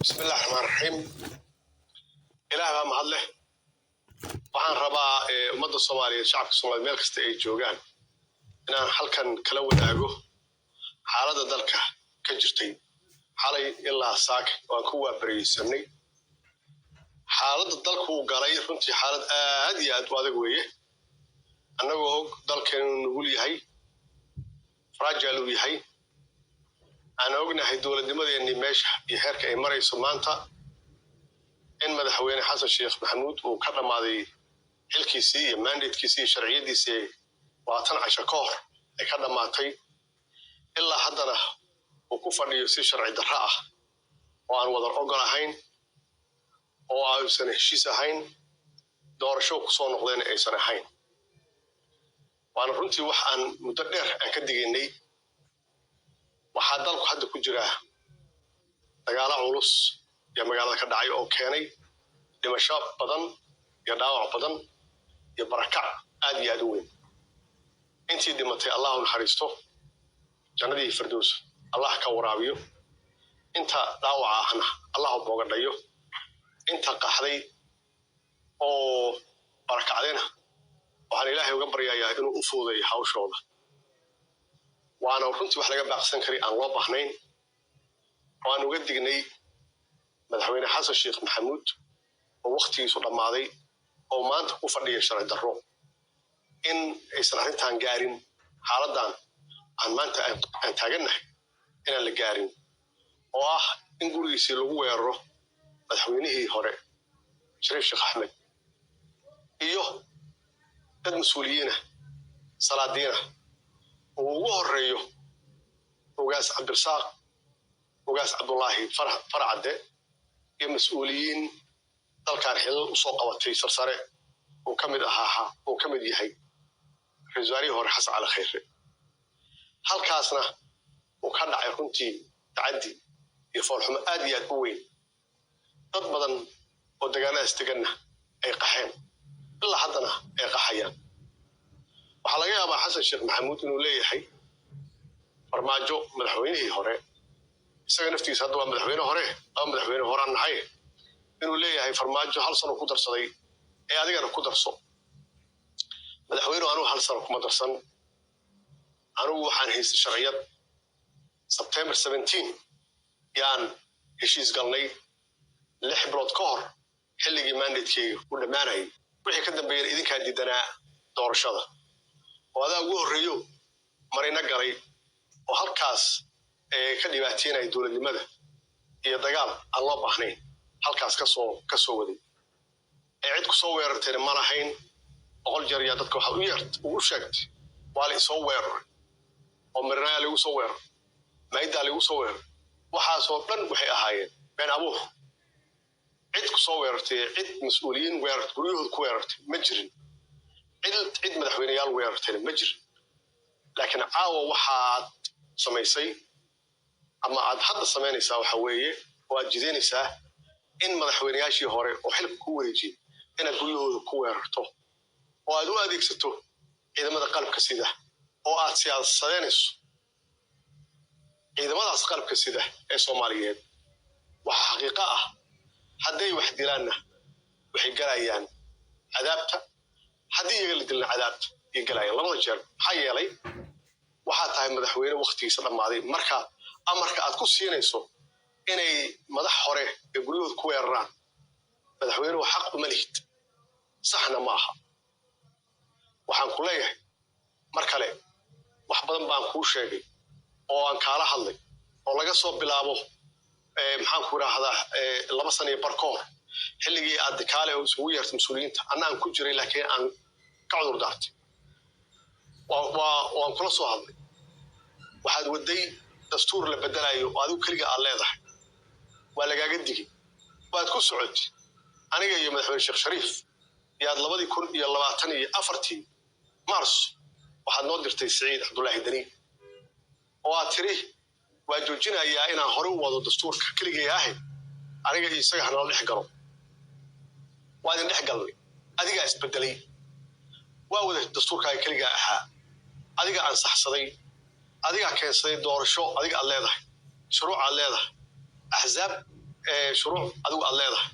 بسم الله الرحمن الرحيم. إله ما هذله وعن ربا مدة الصومالية الشعب الصومالي ملك استعيد جوجان إن حلكن كلو داعو حالة ذلك كجرتي حالي إلا ساك وكوا بريسني حالة ذلك هو قرية فنتي حالة هذه أدوات قوية أنا وهو ذلك نقول هاي فراجلوا هاي أنا أقولنا هاي دولة دمدي إني ماشي يحرك أي مرة يسمانتا إن مدحوين حسن الشيخ محمود وكرم هذه الكيسية مانديتكيسية شرعية ديسية واتن عشا كوهر أي كرم ماتي إلا حدنا وكفر يسي شرعي دراء وأن وضر أقل هين وأن سنة شيسة هين دور شوك صون نقضين أي سنة هين وأن رنتي وحان مدرر أن كدقيني وحادالك حد كجراه دقالا علوس يا مقالة كدعي أو كيني لمشاب بدن يداوع بدن يبركع آدي أدوين انتي دمتي الله نحرسته جندي فردوس الله كورابيو انت داوع هنا الله بوغدايو انت قحدي او بركعدينا waxaan ilaahay uga baryayaa inuu u fuudeeyo hawshooda waana runtii wax laga baaqsan kari aan loo bahnayn waan uga dignay madaxweyne xasan sheekh maxamuud oo waqtigiisu dhamaaday oo maanta ku fadhiya sharci darro in aysan arrintan gaarin xaaladan aan maanta aan taaganahay inaan la gaarin oo ah in gurigiisii lagu weeraro madaxweynihii hore shariif sheekh axmed iyo dad mas-uuliyiina salaadiina oo ugu horeeyo ugaas cabdirasaaq ugaas cabdullaahi farcadde iyo mas-uuliyiin dalkan xilal usoo qabatay sarsare oo ka mid ahaa oo ka mid yahay ra-iisul wasaarihii hore xasan cali khayre halkaasna uu ka dhacay runtii tacaddi iyo foolxumo aad iyo aad u weyn dad badan oo deegaanadaas deganna ay qaxeen ilaa haddana ay qaxayaan waxaa laga yaabaa xasan sheekh maxamuud inuu leeyahay farmaajo madaxweynihii hore isaga naftiisa hadda waa madaxweyne hore ama madaxweyne horaan nahay inuu leeyahay farmaajo hal sano ku darsaday ee adigana ku darso madaxweynuhu anuu hal sano kuma darsan anugu waxaan haystay sharciyad September 17 yaan heshiis galnay 6 bilood ka hor xilligii mandatekeyga u dhammaanayay wixii ka dambeeyay idinkaa diidanaa doorashada oo adaa ugu horreeyo marina galay oo halkaas ka dhibaateynaya dowladnimada iyo dagaal aan loo baahnayn halkaas ka soo waday cid ku soo weerartayna ma lahayn 100 jeer yaa dadka waxa u yeert ugu sheegtay waa la soo weeraray oo marina lagu soo weeraray maayda lagu soo weeraray waxaasoo dhan waxay ahaayeen been abuur cid ku soo weerartay cid mas'uuliyiin weerartay guriyahooda ku weerartay ma jirin cid madaxweynayaal weerartay ma jirin laakiin caawa waxaad samaysay ama aad hadda samaynaysaa waxa weeye waad jideynaysaa in madaxweynayaashii hore oo xilka ku wareejiyay inaad guryahooda ku weerarto oo aad u adeegsato ciidamada qalabka sida oo aad siyaasadeynayso ciidamadaas qalabka sida ee Soomaaliyeed waxa xaqiiqo ah hadday wax dilaanna waxay galayaan cadaabta haddii iyaga la dilna cadaabta ay galayaan labada jeer maxaa yeelay waxaa tahay madaxweyne waqtigiisa dhammaaday marka amarka aad ku siinayso inay madax hore ee guryahooda ku weeraraan madaxweynuhu xaq uma lihid saxna maaha waxaan ku leeyahay mar kale wax badan baan kuu sheegay oo aan kaala hadlay oo laga soo bilaabo maxaan ku raahdaa 2 sano bar ka hor xilligii aad kaale oo isugu yeertay mas'uuliyiinta annaan ku jiray laakiin aan ka cudur daartay waan kula soo hadlay waxaad waday dastuur la bedelayo oo adigu kaliya aad leedahay waa lagaaga digay waad ku socotay aniga iyo madaxweyne sheekh shariif yaad 2024 mars waxaad noo dirtay Saciid Cabdullaahi Dani oo aad tiri waa joojinayaa inaan hore u wado dastuurka kaliya ahay aniga isaga hanala dhex galo waa idin dhex galnay adiga isbedelay waa wada dastuurka kaliya ahaa adiga aan saxsaday adiga keensaday doorasho adiga aad leedahay shuruuc aad leedahay axzaab shuruuc adigu aad leedahay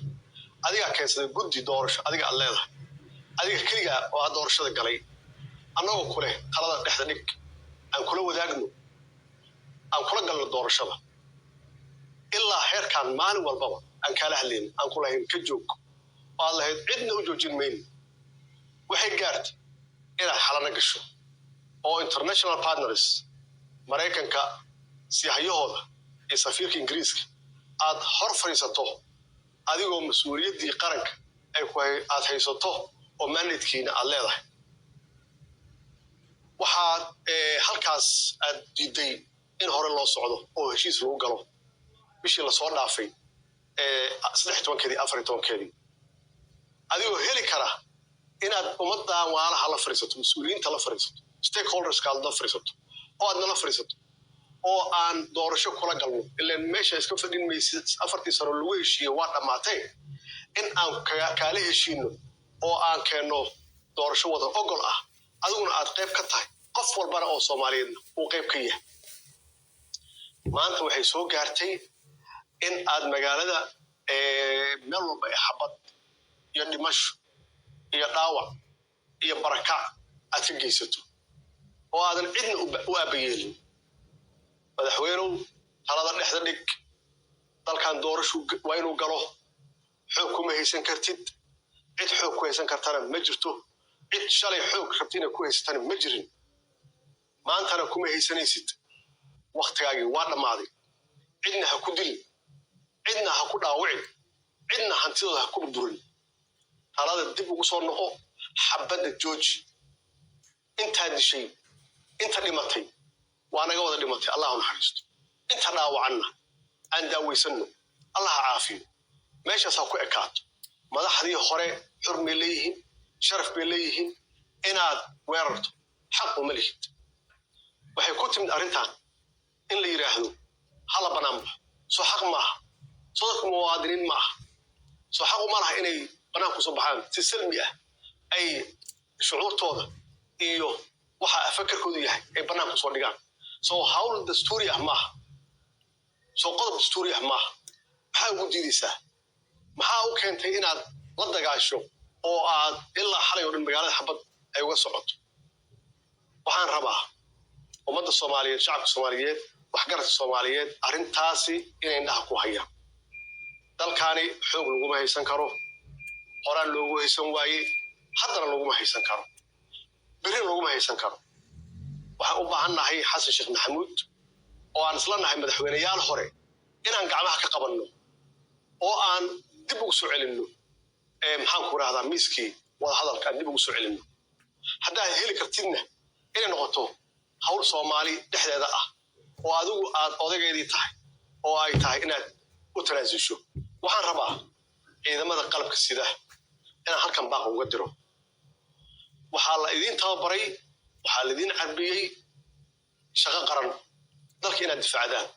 adigaa keensaday guddi doorasho adiga aad leedahay adiga keligaa oo aad doorashada galay annagoo ku leh talada dhexda dhig aan kula wadaagno aan kula galno doorashada ilaa heerkaan maalin walbaba aan kaala hadlayno aan ku lahayn ka joog oo aad lahayd cidna u joojin mayno waxay gaartay inaad xalana gasho oo international partners maraykanka siyahayahooda iyo safiirka ingiriiska aad hor fadhiisato adigoo mas-uuliyaddii qaranka aad haysato oo mandatekiina aad leedahay waxaad halkaas aad diiday in hore loo socdo oo heshiis lagu galo bishii lasoo dhaafay 13 14 adigoo heli kara inaad ummaddan waalaha la fadhiisato mas-uuliyiinta la fadhiisato stakeholderska aad la fadhiisato oo aadna la fadhiisato oo aan doorasho kula galno ilaan meesha iska fadhin maysid 4 sano lagu heshiiyo waa dhammaatay in aan kaala heshiino oo aan keenno doorasho wada ogol ah adiguna aad qayb ka tahay qof walbana oo Soomaaliyeed uu qayb ka yahay maanta waxay soo gaartay in aad magaalada meel walba xabad iyo dhimasho iyo dhaawac iyo barakac aad ka geysato oo aadan cidna u aabayeelin madaxweynuhu talada dhexda dhig dalkan doorasho waa inuu galo xoog kuma haysan kartid cid xoog ku haysan kartana ma jirto cid shalay xoog rabtina ku haysatana ma jirin maantana kuma haysanaysid waqtigaagii waa dhammaaday cidna ha ku dilin cidna ha ku dhaawicin cidna hantidooda ha ku burburin talada dib ugu soo noqo xabadda jooji intaa dishay inta dhimatay waa naga wada dhimatay allah naxariisto inta dhaawacanna aan daawaysanno allah caafiyo meeshaas ha ku ekaato madaxdii hore xurmay leeyihiin sharaf bay leeyihiin inaad weerarto xaq uma lihid waxay ku timid arrintan in la yiraahdo hala banaanba soo xaq maaha soo dadku muwaadiniin maaha soo xaq uma laha inay banaan ku soo baxaan si salmi ah ay shucuurtooda iyo waxa fakarkoodu yahay ay banaan ku soo dhigaan soo hawl dastuuri ah maaha soo qodob dastuuri ah maaha maxaa ugu diidaysaa maxaa u keentay inaad la dagaasho oo aad ilaa xalay oo dhan magaalada xabad ay uga socoto waxaan rabaa ummadda Soomaaliyeed shacabka Soomaaliyeed waxgaradka Soomaaliyeed arrintaasi inay indhaha ku hayaan dalkaani xoog laguma haysan karo horaan loogu haysan waaye haddana laguma haysan karo beri laguma haysan karo waxaan u baahannahay xasan sheekh maxamuud oo aan isla nahay madaxweynayaal hore inaan gacmaha ka qabanno oo aan dib ugu soo celinno maxaan ku raahdaa miiskii wada hadalka aan dib ugu soo celinno haddaad heli kartidna inay noqoto hawl Soomaali dhexdeeda ah oo adigu aad odaygeedii tahay oo ay tahay inaad u tanaasusho waxaan rabaa ciidamada qalabka sida inaan halkan baaq uga diro waxaa la idin tababaray waxaa la idin carbiyey shaqo qaran dalka inaad difaacdaan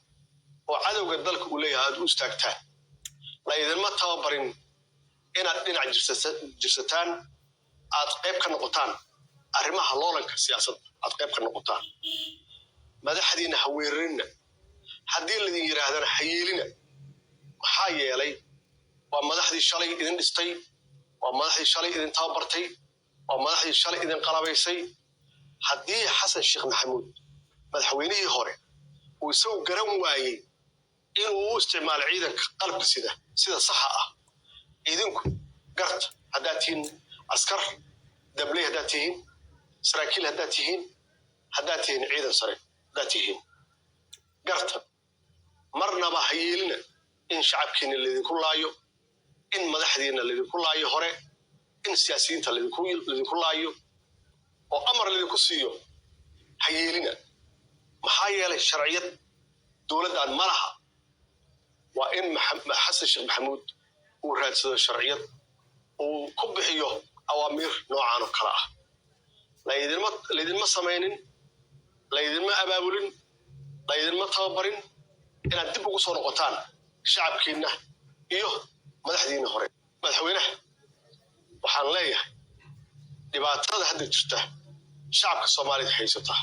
oo cadowga dalka uu leeyahay aad u istaagtaan la idinma tababarin inaad dhinac jirsataan aad qayb ka noqotaan arrimaha loolanka siyaasadda aad qayb ka noqotaan madaxdiina ha weerarina haddii laydin yiraahdana ha yeelina maxaa yeelay waa madaxdii shalay idin dhistay waa madaxdii shalay idin tababartay waa madaxdii shalay idin qalabaysay haddii xasan sheekh maxamuud madaxweynihii hore uu isagu garan waayey inuu u isticmaalo ciidanka qalabka sida saxa ah idinku garta haddaad tihiin askar dabley haddaad tihiin saraakiil haddaad tihiin ciidan sare haddaad tihiin garta marnaba ha yeelina in shacabkiina laydinku laayo in madaxdiina laydinku laayo hore in siyaasiyiinta laydinku laayo oo amar laydinku siiyo ha yeelina maxaa yeelay sharciyad dowladdan ma laha waa in xasan sheekh maxamuud uu raadsado sharciyad uu ku bixiyo awaamiir noocaan oo kale ah laydinma samaynin laydinma abaabulin laydinma tababarin inaad dib ugu soo noqotaan shacabkiinna iyo madaxdiinna hore madaxweynaha waxaan leeyahay dhibaatada hadda jirta shacabka Soomaaliyeed haysata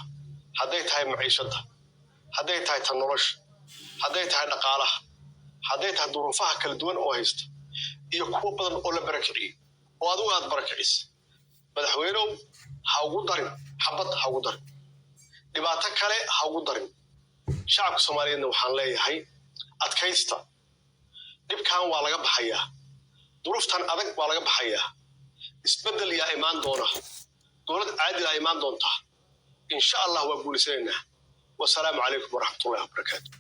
hadday tahay maciishada hadday tahay tan nolosha hadday tahay dhaqaalaha hadday tahay duruufaha kala duwan oo haysta iyo kuwo badan oo la barakiciyey oo adigu aad barakicis madaxweynow ha ugu darin xabad ha ugu darin dhibaato kale ha ugu darin shacabka Soomaaliyeedna waxaan leeyahay adkaysta dhibkan waa laga baxayaa duruuftan adag waa laga baxayaa isbedel yaa imaan doona dowlad caadil ah imaan doonta insha Allah waa guulaysanaa wassalaamu calaykum waraxmatullaahi wabarakaatuh